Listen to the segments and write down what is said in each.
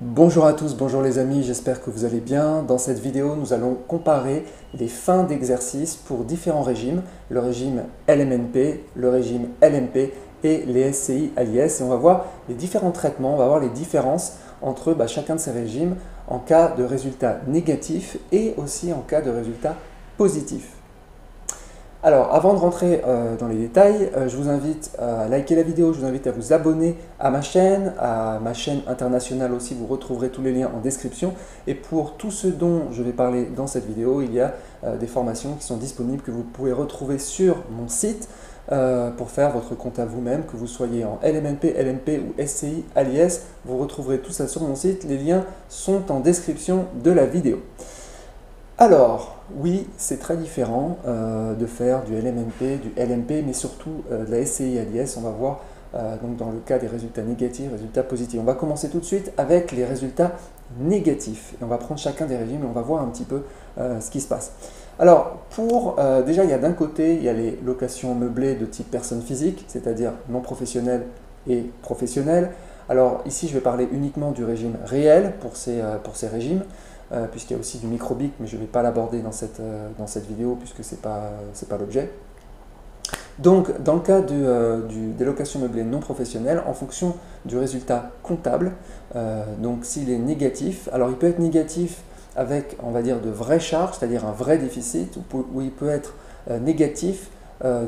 Bonjour à tous, bonjour les amis, j'espère que vous allez bien. Dans cette vidéo, nous allons comparer les fins d'exercice pour différents régimes, le régime LMNP, le régime LMP et les SCI à l'IS. Et on va voir les différents traitements, on va voir les différences entre chacun de ces régimes en cas de résultats négatifs et aussi en cas de résultats positifs. Alors, avant de rentrer dans les détails, je vous invite à liker la vidéo, je vous invite à vous abonner à ma chaîne internationale aussi, vous retrouverez tous les liens en description. Et pour tout ce dont je vais parler dans cette vidéo, il y a des formations qui sont disponibles que vous pouvez retrouver sur mon site pour faire votre compte à vous-même, que vous soyez en LMNP, LMP ou SCI à l'IS, vous retrouverez tout ça sur mon site, les liens sont en description de la vidéo. Alors, oui, c'est très différent de faire du LMNP, du LMP, mais surtout de la SCI à l'IS. On va voir donc dans le cas des résultats négatifs, résultats positifs. On va commencer tout de suite avec les résultats négatifs. Et on va prendre chacun des régimes et on va voir un petit peu ce qui se passe. Alors, déjà, il y a d'un côté, il y a les locations meublées de type personne physique, c'est-à-dire non professionnelle et professionnelle. Alors ici, je vais parler uniquement du régime réel pour ces régimes. Puisqu'il y a aussi du microbic, mais je ne vais pas l'aborder dans cette vidéo puisque ce n'est pas l'objet. Donc, dans le cas des locations meublées non professionnelles, en fonction du résultat comptable, donc s'il est négatif, alors il peut être négatif avec, on va dire, de vraies charges, c'est-à-dire un vrai déficit, ou il peut être négatif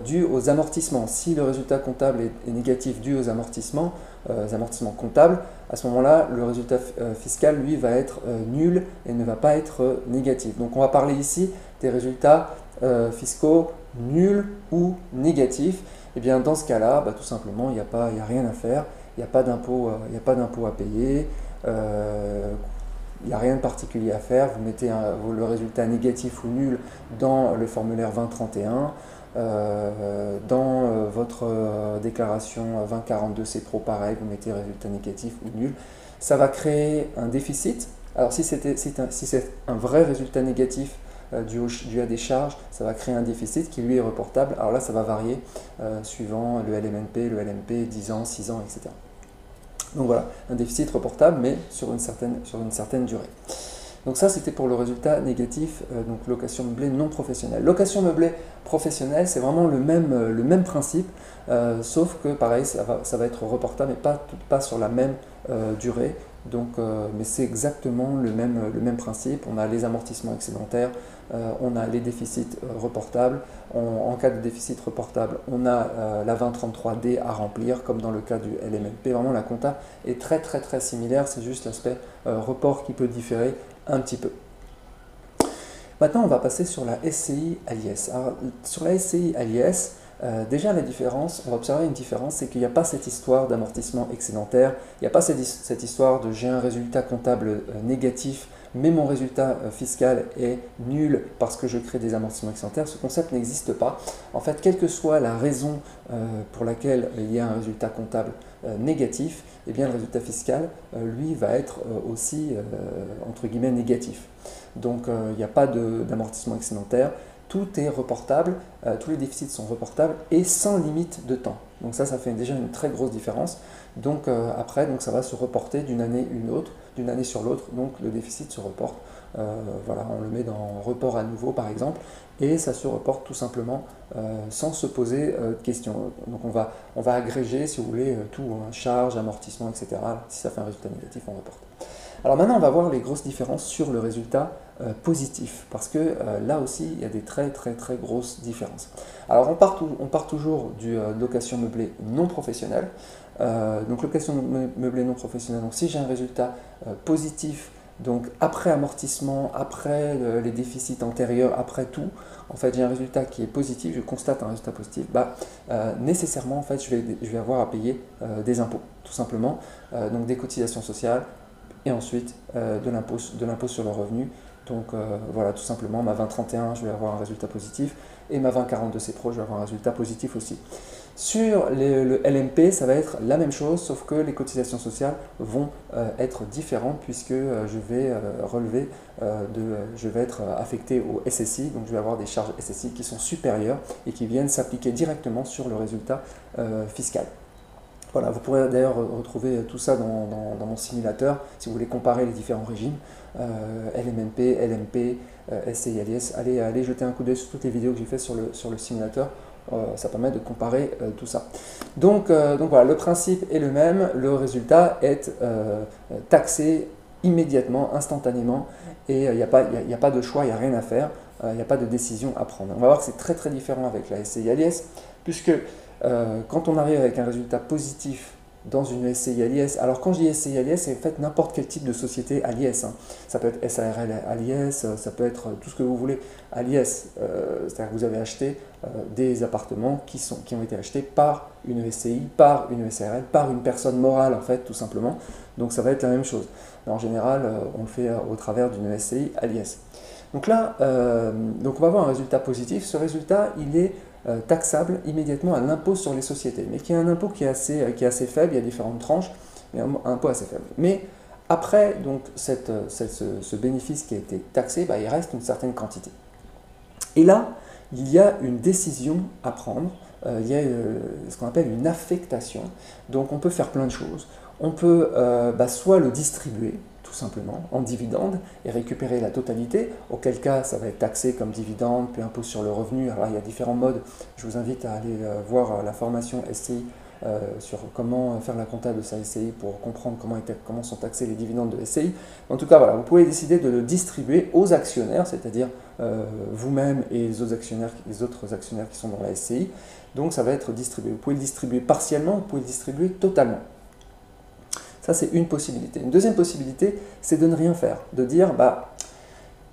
dû aux amortissements. Si le résultat comptable est négatif dû aux amortissements comptables, à ce moment-là, le résultat fiscal, lui, va être nul et ne va pas être négatif. Donc on va parler ici des résultats fiscaux nuls ou négatifs. Et bien dans ce cas-là, tout simplement, il n'y a rien à faire, il n'y a pas d'impôt à payer. Il n'y a rien de particulier à faire, vous mettez le résultat négatif ou nul dans le formulaire 2031, dans votre déclaration 2042 CPRO, pareil, vous mettez résultat négatif ou nul. Ça va créer un déficit. Alors si c'est un vrai résultat négatif dû à des charges, ça va créer un déficit qui lui est reportable. Alors là, ça va varier suivant le LMNP, le LMP, 10 ans, 6 ans, etc. Donc voilà, un déficit reportable, mais sur une certaine durée. Donc ça, c'était pour le résultat négatif, donc location meublée non professionnelle. Location meublée professionnelle, c'est vraiment le même principe, sauf que pareil, ça va être reportable, mais pas sur la même durée. Donc, mais c'est exactement le même principe. On a les amortissements excédentaires, on a les déficits reportables. En cas de déficit reportable, on a la 2033D à remplir, comme dans le cas du LMNP. Vraiment, la compta est très similaire. C'est juste l'aspect report qui peut différer un petit peu. Maintenant, on va passer sur la SCI à l'IS. Sur la SCI à l'IS, déjà la différence, on va observer une différence, c'est qu'il n'y a pas cette histoire d'amortissement excédentaire, il n'y a pas cette histoire de j'ai un résultat comptable négatif, mais mon résultat fiscal est nul parce que je crée des amortissements excédentaires. Ce concept n'existe pas. En fait, quelle que soit la raison pour laquelle il y a un résultat comptable négatif, eh bien, le résultat fiscal, lui, va être aussi, entre guillemets, négatif. Donc, il n'y a pas d'amortissement excédentaire. Tout est reportable, tous les déficits sont reportables et sans limite de temps. Donc ça fait déjà une très grosse différence. Donc après, ça va se reporter d'une année d'une année sur l'autre. Donc le déficit se reporte. Voilà, on le met dans report à nouveau par exemple, et ça se reporte tout simplement sans se poser de questions. Donc on va agréger, si vous voulez, tout, charge, amortissement, etc. Si ça fait un résultat négatif, on reporte. Alors maintenant, on va voir les grosses différences sur le résultat positif, parce que là aussi, il y a des très grosses différences. Alors on part toujours du location meublée non professionnelle. Donc location meublée non professionnelle, donc si j'ai un résultat positif, donc après amortissement, après les déficits antérieurs, après tout, en fait j'ai un résultat qui est positif, je constate un résultat positif, nécessairement en fait je vais avoir à payer des impôts, tout simplement, donc des cotisations sociales, et ensuite de l'impôt sur le revenu. Donc voilà, tout simplement, ma 2031, je vais avoir un résultat positif, et ma 2042 CPRO, je vais avoir un résultat positif aussi. Sur le LMP, ça va être la même chose, sauf que les cotisations sociales vont être différentes, puisque je vais être affecté au SSI, donc je vais avoir des charges SSI qui sont supérieures et qui viennent s'appliquer directement sur le résultat fiscal. Voilà, vous pourrez d'ailleurs retrouver tout ça dans mon simulateur si vous voulez comparer les différents régimes, LMNP, LMP, SCI, ALIS. Allez jeter un coup d'œil sur toutes les vidéos que j'ai faites sur le simulateur, ça permet de comparer tout ça. Donc voilà, le principe est le même, le résultat est taxé immédiatement, instantanément, et il n'y a pas de choix, il n'y a rien à faire, il n'y a pas de décision à prendre. On va voir que c'est très différent avec la SCI ALIS, puisque quand on arrive avec un résultat positif dans une SCI ALIS, alors quand je dis SCI ALIS, c'est en fait n'importe quel type de société ALIS. Hein. Ça peut être SARL ALIS, ça peut être tout ce que vous voulez ALIS. C'est-à-dire que vous avez acheté des appartements qui ont été achetés par une SCI, par une SARL, par une personne morale en fait, tout simplement. Donc ça va être la même chose. Mais en général, on le fait au travers d'une SCI ALIS. Donc là, on va avoir un résultat positif. Ce résultat, il est taxable immédiatement à l'impôt sur les sociétés, mais qui est un impôt qui est assez faible, il y a différentes tranches, mais un impôt assez faible. Mais après donc, ce bénéfice qui a été taxé, il reste une certaine quantité. Et là, il y a une décision à prendre, il y a ce qu'on appelle une affectation, donc on peut faire plein de choses. On peut soit le distribuer, tout simplement, en dividende et récupérer la totalité, auquel cas ça va être taxé comme dividende, puis impôt sur le revenu. Alors il y a différents modes, je vous invite à aller voir la formation SCI sur comment faire la compta de sa SCI pour comprendre comment sont taxés les dividendes de SCI. En tout cas, voilà, vous pouvez décider de le distribuer aux actionnaires, c'est-à-dire vous-même et les autres actionnaires qui sont dans la SCI. Donc ça va être distribué. Vous pouvez le distribuer partiellement, vous pouvez le distribuer totalement. Ça, c'est une possibilité. Une deuxième possibilité, c'est de ne rien faire, de dire,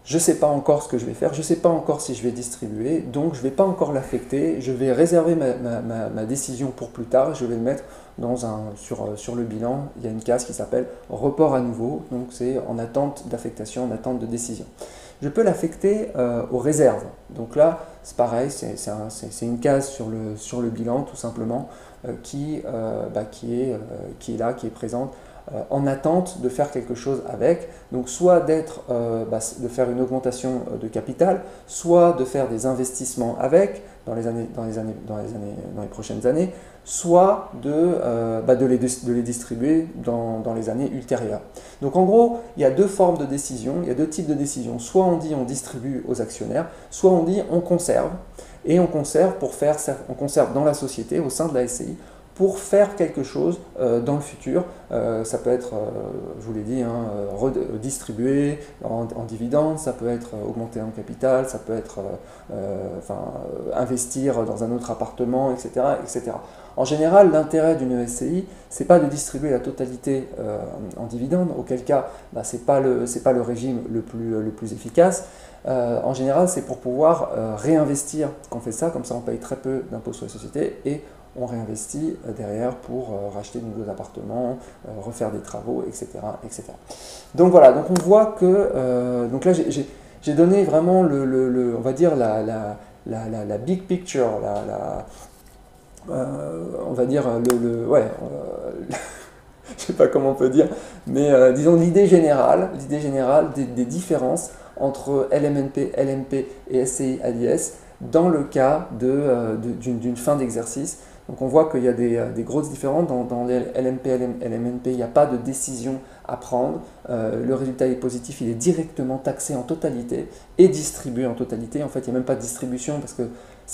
je ne sais pas encore ce que je vais faire, je ne sais pas encore si je vais distribuer, donc je ne vais pas encore l'affecter, je vais réserver ma décision pour plus tard, je vais le mettre sur le bilan, il y a une case qui s'appelle report à nouveau, donc c'est en attente d'affectation, en attente de décision. Je peux l'affecter aux réserves, donc là, c'est pareil, c'est une case sur le bilan, tout simplement, qui est là, qui est présente, en attente de faire quelque chose avec, donc soit de faire une augmentation de capital, soit de faire des investissements avec dans les prochaines années, soit de les distribuer dans les années ultérieures. Donc en gros, il y a deux formes de décision, il y a deux types de décisions. Soit on dit on distribue aux actionnaires, soit on dit on conserve, et on conserve dans la société, au sein de la SCI, pour faire quelque chose dans le futur. Ça peut être, je vous l'ai dit, redistribué en dividendes, ça peut être augmenté en capital, ça peut être investir dans un autre appartement, etc. etc. En général, l'intérêt d'une SCI, ce n'est pas de distribuer la totalité en dividendes, auquel cas ce n'est pas le régime le plus efficace. En général, c'est pour pouvoir réinvestir qu'on fait ça, comme ça on paye très peu d'impôts sur les sociétés et on réinvestit derrière pour racheter de nouveaux appartements, refaire des travaux, etc., etc. Donc voilà, donc on voit que donc là j'ai donné vraiment on va dire la big picture, on va dire je sais pas comment on peut dire, mais disons l'idée générale des différences entre LMNP, LMP et SCI ALIS dans le cas d'une fin d'exercice. Donc on voit qu'il y a des grosses différences. Dans les LMP, LMNP, il n'y a pas de décision à prendre. Le résultat est positif, il est directement taxé en totalité et distribué en totalité. En fait, il n'y a même pas de distribution parce que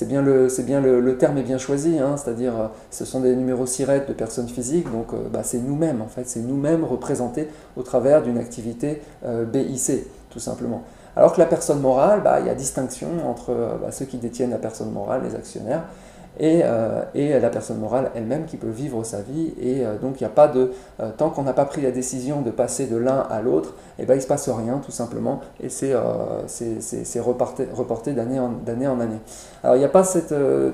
le terme est bien choisi, hein, c'est-à-dire ce sont des numéros SIRET de personnes physiques, donc c'est nous-mêmes en fait, c'est nous-mêmes représentés au travers d'une activité BIC, tout simplement. Alors que la personne morale, il y a distinction entre ceux qui détiennent la personne morale, les actionnaires, et la personne morale elle-même qui peut vivre sa vie, et donc il n'y a pas tant qu'on n'a pas pris la décision de passer de l'un à l'autre, il ne se passe rien tout simplement, et c'est reporté d'année en année. Alors il n'y a pas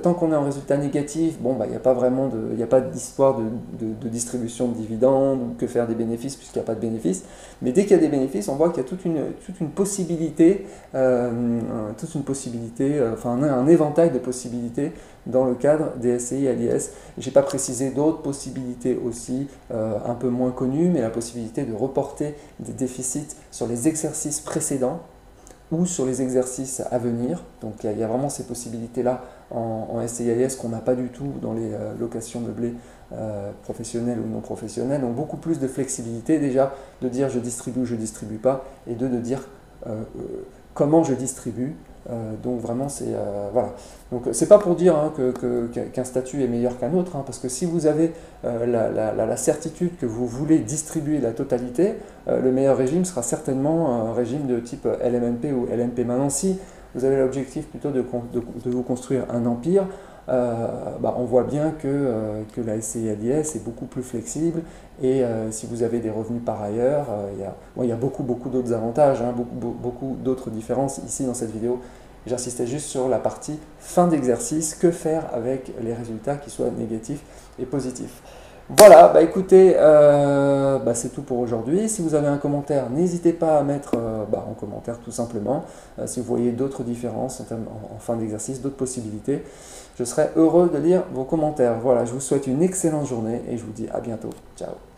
tant qu'on est en résultat négatif, il n'y a pas vraiment il n'y a pas d'histoire de distribution de dividendes, ou que faire des bénéfices puisqu'il n'y a pas de bénéfices, mais dès qu'il y a des bénéfices, on voit qu'il y a toute une possibilité, un éventail de possibilités dans le cadre des SCI ALIS. Je n'ai pas précisé d'autres possibilités aussi, un peu moins connues, mais la possibilité de reporter des déficits sur les exercices précédents ou sur les exercices à venir. Donc il y a vraiment ces possibilités-là en SCI ALIS qu'on n'a pas du tout dans les locations meublées professionnels ou non professionnels, ont beaucoup plus de flexibilité déjà de dire je distribue ou je distribue pas, et de dire comment je distribue. Donc vraiment c'est voilà. Donc c'est pas pour dire hein, qu'un statut est meilleur qu'un autre, hein, parce que si vous avez la certitude que vous voulez distribuer la totalité, le meilleur régime sera certainement un régime de type LMNP ou LNP. Maintenant, si vous avez l'objectif plutôt de vous construire un empire, on voit bien que la SCI-LIS est beaucoup plus flexible, et si vous avez des revenus par ailleurs, il y a beaucoup d'autres avantages, hein, beaucoup d'autres différences ici dans cette vidéo. J'insistais juste sur la partie fin d'exercice, que faire avec les résultats qui soient négatifs et positifs. Voilà, écoutez, c'est tout pour aujourd'hui. Si vous avez un commentaire, n'hésitez pas à mettre en commentaire tout simplement. Si vous voyez d'autres différences en fin d'exercice, d'autres possibilités, je serai heureux de lire vos commentaires. Voilà, je vous souhaite une excellente journée et je vous dis à bientôt. Ciao.